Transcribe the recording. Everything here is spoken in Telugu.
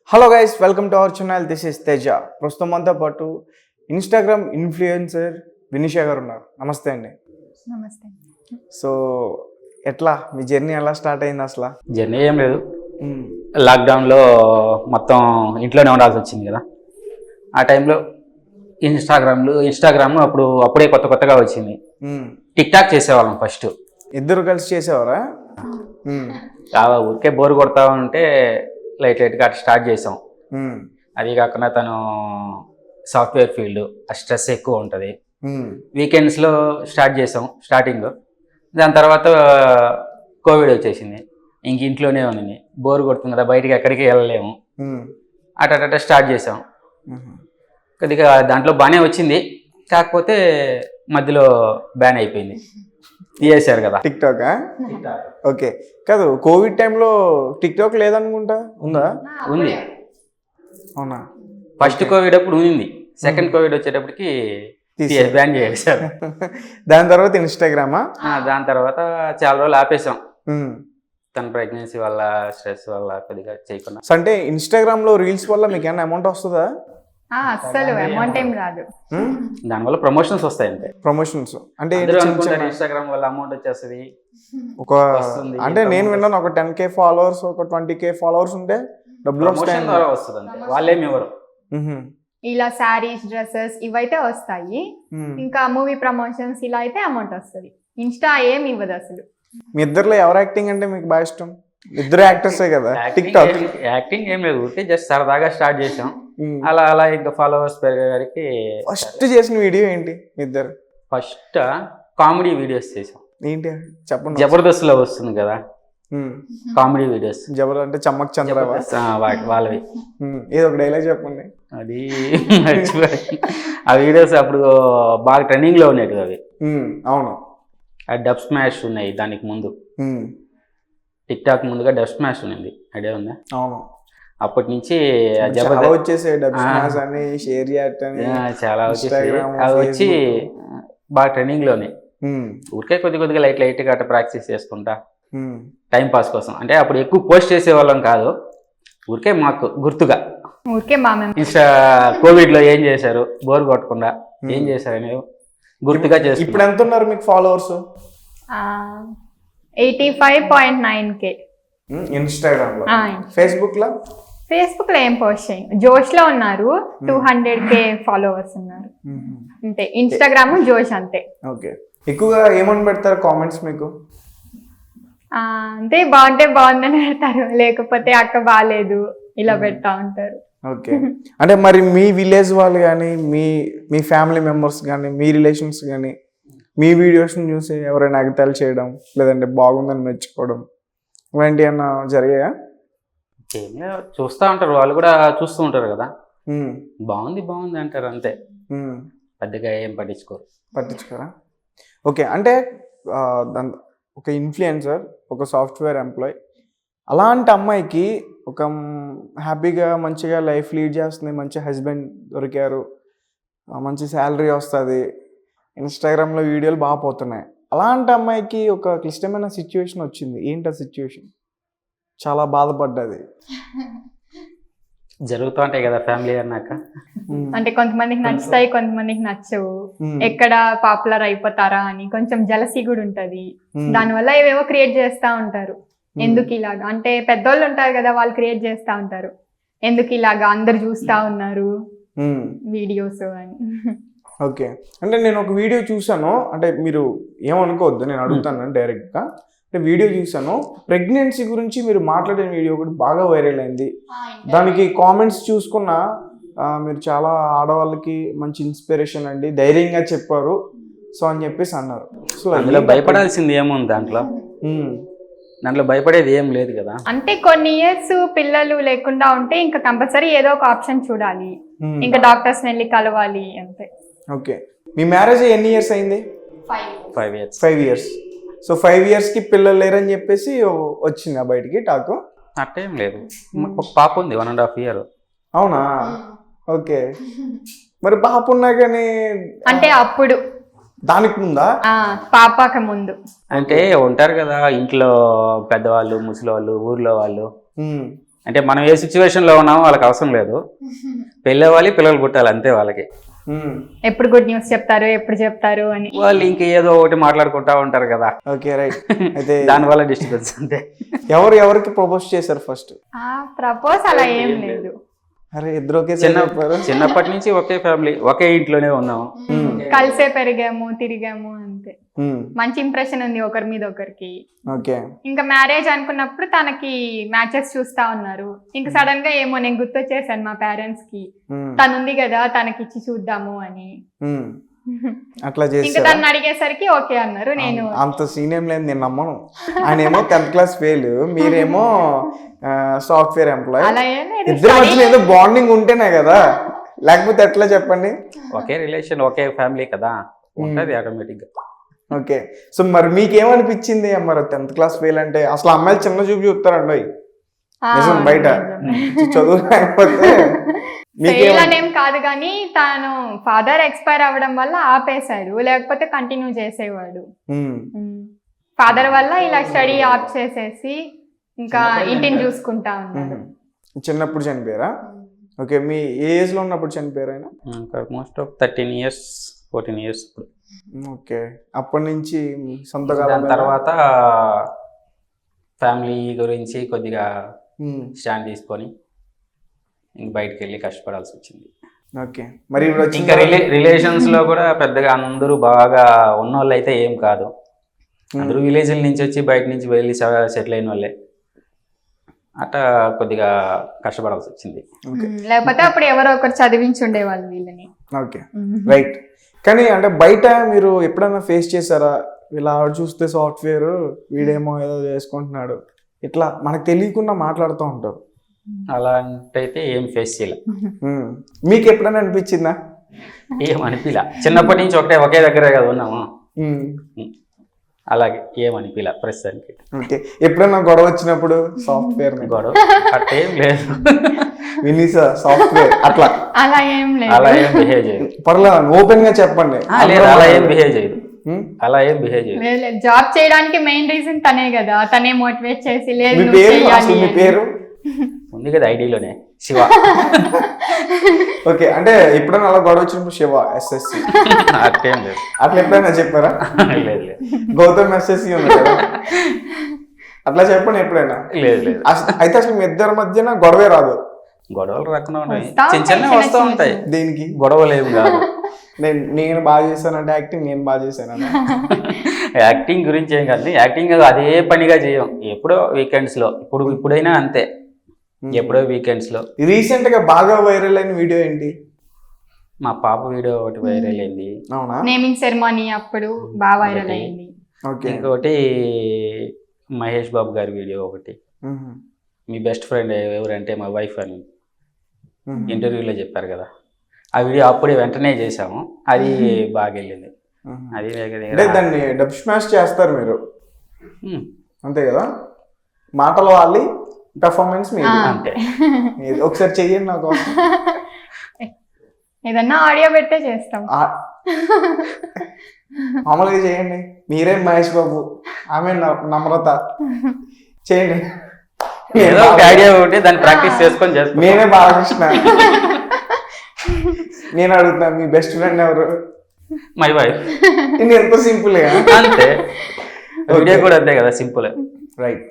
Hello guys, welcome to our channel. This is Teja. ప్రస్తుతం మనతో పాటు ఇన్స్టాగ్రామ్ ఇన్ఫ్లుయెన్సర్ వినిషా గారు ఉన్నారు. నమస్తే అండి. నమస్తే. సో ఎట్లా మీ జర్నీ ఎలా స్టార్ట్ అయింది అసలు? జర్నీ ఏం లేదు, లాక్డౌన్లో మొత్తం ఇంట్లోనే ఉండాల్సి వచ్చింది కదా. ఆ టైంలో ఇన్స్టాగ్రామ్ అప్పుడే కొత్తగా వచ్చింది. టిక్ టాక్ చేసేవాళ్ళం ఫస్ట్. ఇద్దరు కలిసి చేసేవారా? ఊరికే బోర్ కొడతా ఉంటే లైట్గా అట్లా స్టార్ట్ చేసాం. అది కాకుండా తను సాఫ్ట్వేర్ ఫీల్డ్, ఆ స్ట్రెస్ ఎక్కువ ఉంటుంది. వీకెండ్స్లో స్టార్ట్ చేసాం స్టార్టింగ్. దాని తర్వాత కోవిడ్ వచ్చేసింది, ఇంక ఇంట్లోనే ఉంది, బోర్ కొడుతుంది కదా, బయటికి ఎక్కడికి వెళ్ళలేము. అట్ట స్టార్ట్ చేసాం. కొద్దిగా దాంట్లో బాగానే వచ్చింది, కాకపోతే మధ్యలో బ్యాన్ అయిపోయింది. తీసేశారు కదా టిక్ టాక్. ఓకే, కాదు కోవిడ్ టైంలో టిక్ టాక్ లేదనుకుంటా, ఉందా? ఉంది. అవునా? ఫస్ట్ కోవిడ్ అప్పుడు ఉంది, సెకండ్ కోవిడ్ వచ్చేటప్పటికి బ్యాన్ చేశారు. దాని తర్వాత ఇన్స్టాగ్రామా? దాని తర్వాత చాలా రోజులు ఆపేసాం, తన ప్రెగ్నెన్సీ వల్ల, స్ట్రెస్ వల్ల కొద్దిగా చేయకుండా. అంటే ఇన్స్టాగ్రామ్ లో రీల్స్ వల్ల మీకు ఏమైనా అమౌంట్ వస్తుందా? అస్సలు అమౌంట్ ఏం రాదు. దానివల్ల ప్రమోషన్స్ వస్తాయి అంతే. ప్రమోషన్స్ అంటే ఇన్స్టాగ్రామ్ వల్ల అమౌంట్ వచ్చేస్తుంది. అంటే నేను విన్నాను, ఒక 10K ఫాలోవర్స్, ఒక 20K ఫాలోవర్స్ ఉంటే డబ్బులు వస్తుంది అంతే, వాళ్ళేమి ఎవరు. ఇలా శారీస్, డ్రెస్సెస్ ఇవైతే వస్తాయి. ఇంకా మూవీ ప్రమోషన్స్ ఇలా అయితే అమౌంట్ వస్తుంది. ఇన్స్టా ఏం ఇవ్వదు అసలు. మీ ఇద్దరులో ఎవరు యాక్టింగ్ అంటే మీకు బాగా ఇష్టం? ఇద్దరు యాక్టర్సే కదా. టిక్ టాక్ యాక్టింగ్ ఏం లేదు, జస్ట్ సరదాగా స్టార్ట్ చేసాం. అలా ఇంకా ఫాలోవర్స్ పెరిగేసరికి. ఫస్ట్ చేసిన వీడియో ఏంటి మీ ఇద్దరు? ఫస్ట్ కామెడీ వీడియోస్ చేసాం. ఏంటి చెప్పండి. జబర్దస్త్ లో వస్తుంది కదా కామెడీ వీడియోస్. జబర్దస్త్ అంటే చమ్మక్ చంద్రబాబు వాళ్ళవి. ఏదో ఒక డైలాగ్ చెప్పండి. అది ఆ వీడియోస్ అప్పుడు బాగా ట్రెండింగ్ లో ఉన్నాయి అవి. అవును, ఆ డబ్ స్మాష్ ఉన్నాయి. దానికి ముందు టిక్ టాక్ ముందుగా డబ్ స్మాష్ ఉంది, ఐడియా ఉందా? అవును, అప్పటి నుంచి చాలా అవి వచ్చి బాగా ట్రెండింగ్ లోనే. ఊరికే కొద్దిగా లైట్ గా అట్లా ప్రాక్టీస్ చేసుకుంటా టైం పాస్ కోసం. అంటే అప్పుడు ఎక్కువ పోస్ట్ చేసేవాళ్ళం కాదు, ఊరికే మాకు గుర్తుగా. కోవిడ్ లో ఏం చేశారు, బోర్ కొట్టకుండా ఏం చేశారు అనేది గుర్తుగా చేస్తారు. ఇప్పుడు ఎంత ఉన్నారు మీకు ఫాలోవర్స్? 85.9K. ఇన్స్టాగ్రామ్ లో. ఫేస్బుక్ లో ఏం పోస్ట్ చేయను. జోష్ లో ఉన్నారు 200K ఫాలోవర్స్ ఉన్నారు అంతే. ఇన్స్టాగ్రామ్ జోష్ అంతే. ఓకే, ఎక్కువగా ఏమని పెడతారు కామెంట్స్ మీకు? అంటే బాగుంటే బాగుందని పెడతారు, లేకపోతే అక్క బాగాలేదు ఇలా పెడతా ఉంటారు. ఓకే, అంటే మరి మీ విలేజ్ వాళ్ళు కానీ, మీ ఫ్యామిలీ మెంబర్స్ కానీ, మీ రిలేషన్స్ కానీ మీ వీడియోస్ని చూసి ఎవరైనా అగతాలు చేయడం, లేదంటే బాగుందని మెచ్చుకోవడం ఇలాంటి ఏమన్నా జరిగాయా? చూస్తూ ఉంటారు, వాళ్ళు కూడా చూస్తూ ఉంటారు కదా, బాగుంది అంటారు అంతే, పెద్దగా ఏం పట్టించుకోరా? ఓకే, అంటే ఒక ఇన్ఫ్లుయెన్సర్, ఒక సాఫ్ట్వేర్ ఎంప్లాయ్, అలాంటి అమ్మాయికి ఒక హ్యాపీగా మంచిగా లైఫ్ లీడ్ చేస్తుంది, మంచి హస్బెండ్ దొరికారు, మంచి శాలరీ వస్తుంది, ఇన్స్టాగ్రామ్లో వీడియోలు బాగా పోతున్నాయి. అలాంటి అమ్మాయికి ఒక క్లిష్టమైన సిచ్యువేషన్ వచ్చింది. ఏంటి ఆ సిచ్యువేషన్? చాలా బాధపడ్డది. జరుగుతూ ఉంటాయి కదా ఫ్యామిలీ అన్నాక. అంటే కొంతమందికి నచ్చుతాయి, కొంతమందికి నచ్చవు. ఎక్కడ పాపులర్ అయిపోతారా అని కొంచెం జలసీ కూడా ఉంటది. దానివల్ల ఏవేవో క్రియేట్ చేస్తా ఉంటారు. ఎందుకు ఇలాగా అంటే పెద్దోళ్ళు ఉంటారు కదా, వాళ్ళు క్రియేట్ చేస్తా ఉంటారు, ఎందుకు ఇలాగా అందరు చూస్తా ఉన్నారు వీడియోస్ అని. ఓకే, అంటే నేను ఒక వీడియో చూసాను, అంటే మీరు ఏమనుకోవద్దు, నేను అడుగుతాను డైరెక్ట్గా. అంటే వీడియో చూసాను, ప్రెగ్నెన్సీ గురించి మీరు మాట్లాడిన వీడియో ఒకటి బాగా వైరల్ అయింది. దానికి కామెంట్స్ చూసుకున్నా మీరు చాలా ఆడవాళ్ళకి మంచి ఇన్స్పిరేషన్ అండి, ధైర్యంగా చెప్పారు సో అని చెప్పేసి అన్నారు. సో అందులో భయపడాల్సింది ఏముంది? దాంట్లో భయపడేది ఏం లేదు కదా. అంటే కొన్ని ఇయర్స్ పిల్లలు లేకుండా ఉంటే ఇంకా కంపల్సరీ ఏదో ఒక ఆప్షన్ చూడాలి, ఇంకా డాక్టర్స్ వెళ్ళి కలవాలి అంతే. ఓకే, మీ మ్యారేజ్ ఎన్ని ఇయర్స్ అయింది? 5 ఇయర్స్. సో 5 ఇయర్స్కి పిల్లలు లేరని చెప్పేసి వచ్చిందా బయటికి టాక్? అట్టేం లేదు, ఒక పాప ఉంది 1.5 years. అవునా? ఓకే, మరి పాప ఉన్నా కానీ అంటే అప్పుడు దానికి ముందా? పాపకి ముందు. అంటే ఉంటారు కదా ఇంట్లో పెద్దవాళ్ళు, ముసలి వాళ్ళు, ఊర్లో వాళ్ళు, అంటే మనం ఏ సిచ్యువేషన్లో ఉన్నామో వాళ్ళకి అవసరం లేదు, పెళ్ళి అవ్వాలి, పిల్లలు పుట్టాలి, అంతే వాళ్ళకి. ఎప్పుడు గుడ్ న్యూస్ చెప్తారు, ఎప్పుడు చెప్తారు అని వాళ్ళు ఇంక ఏదో ఒకటి మాట్లాడుకుంటా ఉంటారు కదా, ఓకే రైట్. అయితే దానివల్ల డిస్టర్బెన్స్ అంతే. ఎవరికి ప్రపోజ్ చేశారు ఫస్ట్? ప్రపోజ్ అలా ఏం లేదు. అరే ఇద్దరు ఒకే చెప్పారు. చిన్నప్పటి నుంచి ఒకే ఫ్యామిలీ, ఒకే ఇంట్లోనే ఉన్నాము, కలిసే పెరిగాము, తిరిగాము అంతే. మంచి ఇంప్రెషన్ ఉంది ఒకరి మీద ఒకరికి. ఓకే. ఇంకా మ్యారేజ్ అనుకున్నప్పుడు తనకి మ్యాచెస్ చూస్తా ఉన్నారు. ఇంకా సడన్ గా ఏమో నేను గుర్తొచ్చేసాను మా పేరెంట్స్ కి, తను ఉంది కదా తనకి ఇచ్చి చూద్దాము అని. అట్లా ఇంకా చేసి తను అడిగేసరికి ఓకే అన్నారు. నేను అంత సీన్ ఏం లేదు, నేను నమ్మను. ఆయన ఏమో 10th క్లాస్ ఫెయిల్, మీరేమో సాఫ్ట్వేర్ ఎంప్లాయ్. అలా ఏం లేదు. ఇద్దరి మధ్యన ఏదో బాండింగ్ ఉంటేనే కదా, లేకపోతే ఎట్లా చెప్పండి? ఒకే రిలేషన్, ఒకే ఫ్యామిలీ కదా, ఉంటది ఆటోమేటిక్ గా. ఓకే. సో మరి మీకేమనిపించింది మరి 10th క్లాస్ ఫెయిల్ అంటే? అసలు అమ్మాయిలు చిన్న చూపు చూస్తారండి నిజం, బయట చదువు లేకపోతే. ఫెయిల్ అనేం కాదు కానీ తను ఫాదర్ ఎక్స్పైర్ అవ్వడం వల్ల ఆపేశాడు, లేకపోతే కంటిన్యూ చేసేవాడు. ఫాదర్ వల్ల ఇలా స్టడీ ఆప్ చేసేసి ఇంకా ఇంటిని చూసుకుంటా ఉన్నాడు. చిన్నప్పుడు చనిపోయారా? ఓకే. మీ ఏ ఏజ్ లో ఉన్నప్పుడు చనిపోయారు ఆయన? ఆల్మోస్ట్ 13 years 14 years ఇప్పుడు. ఓకే. అప్పటి నుంచి సొంతగా దాని తర్వాత ఫ్యామిలీ గురించి కొద్దిగా స్టాండ్ తీసుకొని ఇంక బయటకు వెళ్ళి కష్టపడాల్సి వచ్చింది. ఓకే. మరి ఇప్పుడు ఇంకా రిలేషన్స్ లో కూడా పెద్దగా అందరూ బాగా ఉన్నోళ్ళు అయితే ఏం కాదు, అందరూ విలేజ్ల నుంచి వచ్చి బయట నుంచి వెళ్ళి సెటిల్ అయిన వాళ్ళే, అట్లా కొద్దిగా కష్టపడాల్సి వచ్చింది. లేకపోతే అప్పుడు ఎవరో ఒకరు చదివించి ఉండేవాళ్ళు వీళ్ళని. Okay right. కానీ అంటే బయట మీరు ఎప్పుడైనా ఫేస్ చేశారా, ఇలా చూస్తే సాఫ్ట్వేర్ వీడేమో ఏదో చేసుకుంటున్నాడు, ఇట్లా మనకు తెలియకుండా మాట్లాడుతూ ఉంటారు? అలాంటైతే ఏం ఫేస్ చేయలే. మీకు ఎప్పుడైనా అనిపించిందా? ఏం అనిపిలా, చిన్నప్పటి నుంచి ఒకే దగ్గరే కదా ఉన్నాము, అలాగే ఏం అనిపిలా ప్రస్తుతానికి. ఓకే. ఎప్పుడైనా గొడవ వచ్చినప్పుడు సాఫ్ట్వేర్ గొడవ అట్టేం లేదు, వినీసా సాఫ్ట్వేర్ అట్లా అలా ఏం లేదు, అలా ఏం బిహేవ్ చేయదు. పర్లేదు, ఓపెన్ గా చెప్పండి. లేదు, అలా ఏం బిహేవ్ చేయదు, అలా ఏం బిహేవ్ చేయదు. జాబ్ చేయడానికి మెయిన్ రీజన్ తనే కదా, తనే మోటివేట్ చేసి లేదు మీ నువ్వు పేరు చెయ్యాలి అసలు మీ అని. పేరు ఉంది కదా ఐడిలోనే, శివ. ఓకే. అంటే ఎప్పుడైనా అలా గొడవ వచ్చినప్పుడు శివ ఎస్ఎస్సి అట్టేం లేదు. అట్లా ఎప్పుడైనా చెప్పారా? లేదు లేదు. గౌతమ్ ఎస్ఎస్సి ఉంది కదా, అట్లా చెప్పండి ఎప్పుడైనా? లేదు లేదు. అయితే అసలు మీ ఇద్దరి మధ్యన గొడవే రాదు? గొడవలు రకంగా ఉంటాయి, వస్తా చిన్న చిన్న ఉంటాయి, వస్తూ ఉంటాయి, దేనికి గొడవలు ఏం కాదు. నేను బాగా చేశానంటే యాక్టింగ్, నేను బాగా చేశాను యాక్టింగ్ గురించి ఏం కాదు, యాక్టింగ్ అదే పనిగా చేయం, ఎప్పుడో వీకెండ్స్ లో, ఇప్పుడైనా అంతే, ఎప్పుడో వీకెండ్స్ లో. రీసెంట్ గా బాగా వైరల్ అయిన వీడియో ఏంటి? మా పాప వీడియో ఒకటి వైరల్ అయింది. అవునా? నేమింగ్ సెరమనీ అప్పుడు బాగా వైరల్ అయింది. ఓకే. ఇంకొకటి మహేష్ బాబు గారి వీడియో ఒకటి, మీ బెస్ట్ ఫ్రెండ్ ఎవరంటే మా వైఫ్ అని ఇంటర్వ్యూలో చెప్పారు కదా, ఆ వీడియో అప్పుడే వెంటనే చేసాము, అది బాగా వెళ్ళింది. అది అంటే దాన్ని డబ్ స్మాష్ చేస్తారు మీరు, అంతే కదా? మాటలు వాళ్ళి, పెర్ఫార్మెన్స్ మీరు, అంతే. ఒకసారి చెయ్యండి నాకు. ఏదన్నా ఆడియో పెడితే చేస్తాం, మామూలుగా చేయండి. మీరే మహేష్ బాబు, ఆమె నమ్రత, చేయండి. ఏదో ఒక ఐడియా ఒకటి దాన్ని ప్రాక్టీస్ చేసుకొని చేస్తాం. నేనే బాలకృష్ణ. నేను అడుగుతున్నా, మీ బెస్ట్ ఫ్రెండ్ ఎవరు? My wife. ఎంత సింపుల్ గా, అంతే. వీడియో కూడా అంతే కదా, సింపుల్. రైట్.